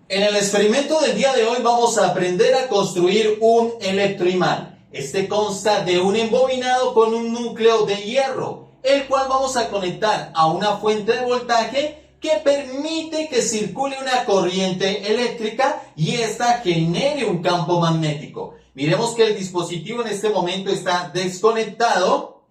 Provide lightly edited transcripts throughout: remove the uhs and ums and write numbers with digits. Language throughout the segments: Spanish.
En el experimento del día de hoy vamos a aprender a construir un electroimán. Este consta de un embobinado con un núcleo de hierro, el cual vamos a conectar a una fuente de voltaje que permite que circule una corriente eléctrica y esta genere un campo magnético. Miremos que el dispositivo en este momento está desconectado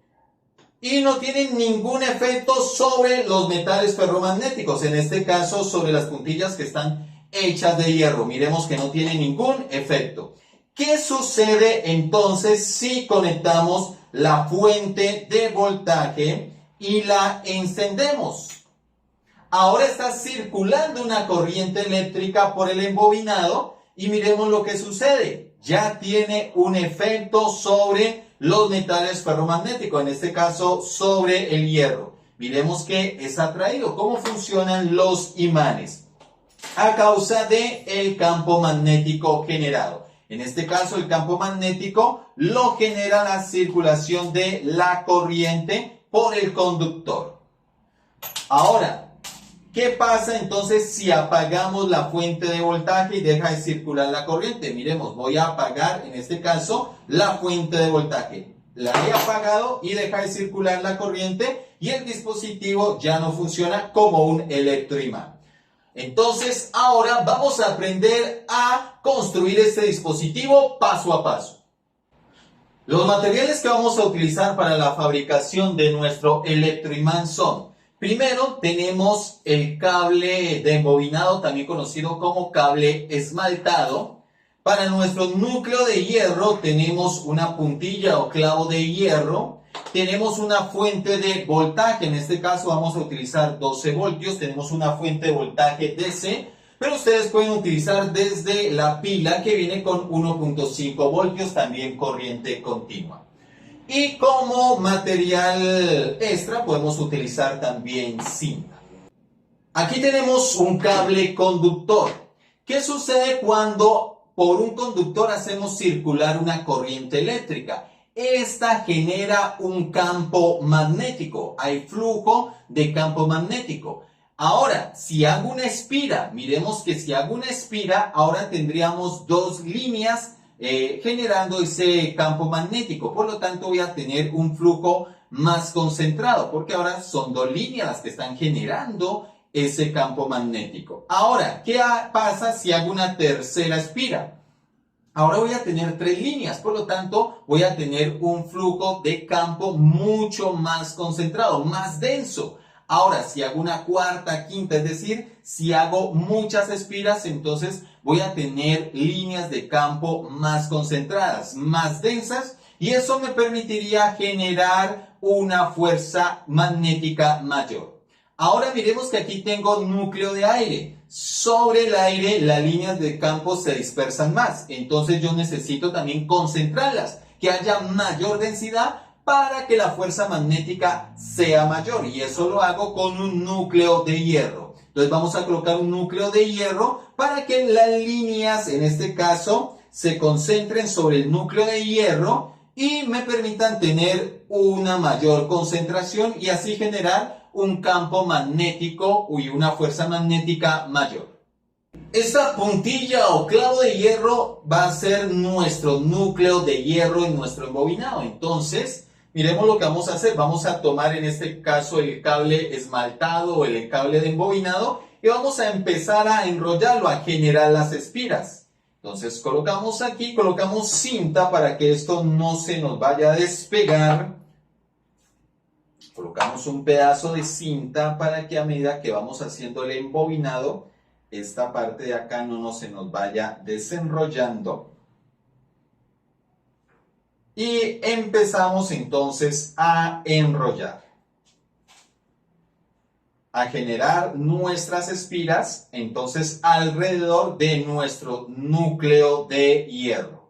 y no tiene ningún efecto sobre los metales ferromagnéticos, en este caso sobre las puntillas que están hechas de hierro. Miremos que no tiene ningún efecto. ¿Qué sucede entonces si conectamos la fuente de voltaje y la encendemos? Ahora está circulando una corriente eléctrica por el embobinado y miremos lo que sucede. Ya tiene un efecto sobre los metales ferromagnéticos, en este caso sobre el hierro. Miremos que es atraído. ¿Cómo funcionan los imanes? A causa del campo magnético generado. En este caso, el campo magnético lo genera la circulación de la corriente por el conductor. Ahora, ¿qué pasa entonces si apagamos la fuente de voltaje y deja de circular la corriente? Miremos, voy a apagar en este caso la fuente de voltaje. La he apagado y deja de circular la corriente y el dispositivo ya no funciona como un electroimán. Entonces, ahora vamos a aprender a construir este dispositivo paso a paso. Los materiales que vamos a utilizar para la fabricación de nuestro electroimán son: primero tenemos el cable de embobinado, también conocido como cable esmaltado. Para nuestro núcleo de hierro tenemos una puntilla o clavo de hierro. Tenemos una fuente de voltaje, en este caso vamos a utilizar 12 voltios. Tenemos una fuente de voltaje DC, pero ustedes pueden utilizar desde la pila que viene con 1.5 voltios, también corriente continua. Y como material extra podemos utilizar también cinta. Aquí tenemos un cable conductor. ¿Qué sucede cuando por un conductor hacemos circular una corriente eléctrica? Esta genera un campo magnético. Hay flujo de campo magnético. Ahora, si hago una espira, miremos que si hago una espira, ahora tendríamos dos líneas generando ese campo magnético. Por lo tanto, voy a tener un flujo más concentrado, porque ahora son dos líneas las que están generando ese campo magnético. Ahora, ¿qué pasa si hago una tercera espira? Ahora voy a tener tres líneas, por lo tanto voy a tener un flujo de campo mucho más concentrado, más denso. Ahora, si hago una cuarta, quinta, es decir, si hago muchas espiras, entonces voy a tener líneas de campo más concentradas, más densas, y eso me permitiría generar una fuerza magnética mayor. Ahora miremos que aquí tengo núcleo de aire. Sobre el aire las líneas de campo se dispersan más. Entonces yo necesito también concentrarlas, que haya mayor densidad para que la fuerza magnética sea mayor. Y eso lo hago con un núcleo de hierro. Entonces vamos a colocar un núcleo de hierro para que las líneas, en este caso, se concentren sobre el núcleo de hierro y me permitan tener una mayor concentración y así generar un campo magnético y una fuerza magnética mayor. Esta puntilla o clavo de hierro va a ser nuestro núcleo de hierro en nuestro embobinado. Entonces, miremos lo que vamos a hacer. Vamos a tomar en este caso el cable esmaltado o el cable de embobinado y vamos a empezar a enrollarlo, a generar las espiras. Entonces colocamos aquí, colocamos cinta para que esto no se nos vaya a despegar. Colocamos un pedazo de cinta para que a medida que vamos haciendo el embobinado, esta parte de acá no se nos vaya desenrollando. Y empezamos entonces a enrollar, a generar nuestras espiras, entonces alrededor de nuestro núcleo de hierro.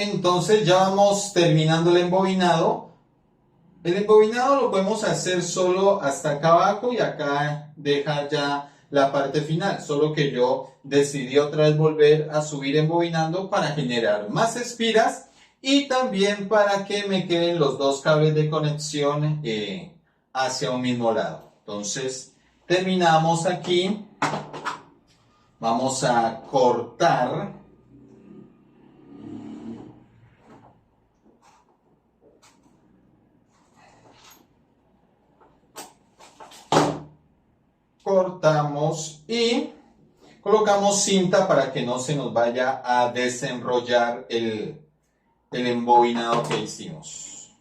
Entonces ya vamos terminando el embobinado. El embobinado lo podemos hacer solo hasta acá abajo y acá dejar ya la parte final. Solo que yo decidí otra vez volver a subir embobinando para generar más espiras y también para que me queden los dos cables de conexión hacia un mismo lado. Entonces terminamos aquí. Vamos a cortar. Cortamos y colocamos cinta para que no se nos vaya a desenrollar el embobinado que hicimos.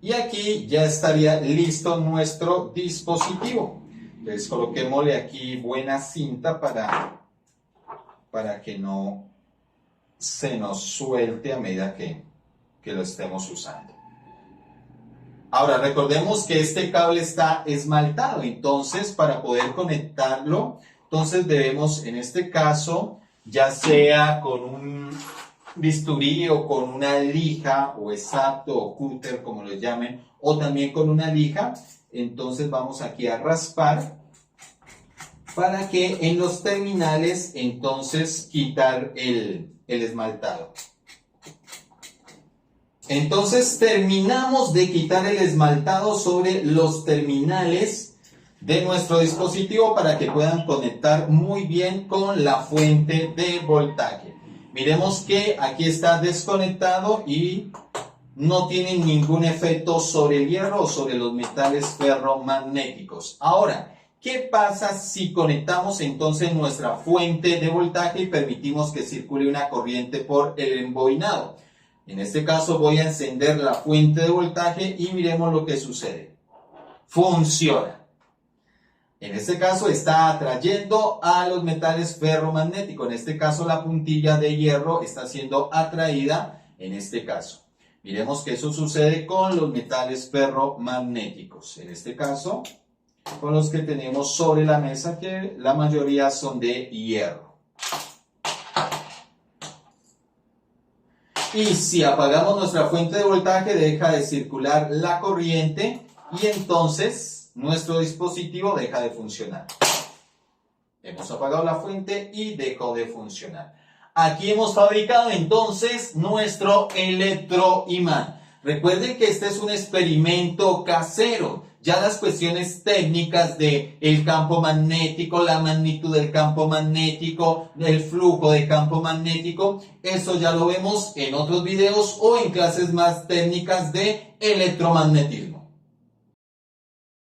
Y aquí ya estaría listo nuestro dispositivo. Entonces coloquémosle aquí buena cinta para que no se nos suelte a medida que lo estemos usando. Ahora recordemos que este cable está esmaltado, entonces para poder conectarlo, entonces debemos en este caso, ya sea con un bisturí o con una lija o exacto o cúter como lo llamen, o también con una lija, entonces vamos aquí a raspar para que en los terminales entonces quitar el esmaltado. Entonces terminamos de quitar el esmaltado sobre los terminales de nuestro dispositivo para que puedan conectar muy bien con la fuente de voltaje. Miremos que aquí está desconectado y no tiene ningún efecto sobre el hierro o sobre los metales ferromagnéticos. Ahora, ¿qué pasa si conectamos entonces nuestra fuente de voltaje y permitimos que circule una corriente por el embobinado? En este caso voy a encender la fuente de voltaje y miremos lo que sucede. Funciona. En este caso está atrayendo a los metales ferromagnéticos. En este caso la puntilla de hierro está siendo atraída en este caso. Miremos que eso sucede con los metales ferromagnéticos. En este caso, con los que tenemos sobre la mesa, que la mayoría son de hierro. Y si apagamos nuestra fuente de voltaje, deja de circular la corriente y entonces nuestro dispositivo deja de funcionar. Hemos apagado la fuente y dejó de funcionar. Aquí hemos fabricado entonces nuestro electroimán. Recuerden que este es un experimento casero. Ya las cuestiones técnicas de el campo magnético, la magnitud del campo magnético, el flujo de campo magnético, eso ya lo vemos en otros videos o en clases más técnicas de electromagnetismo.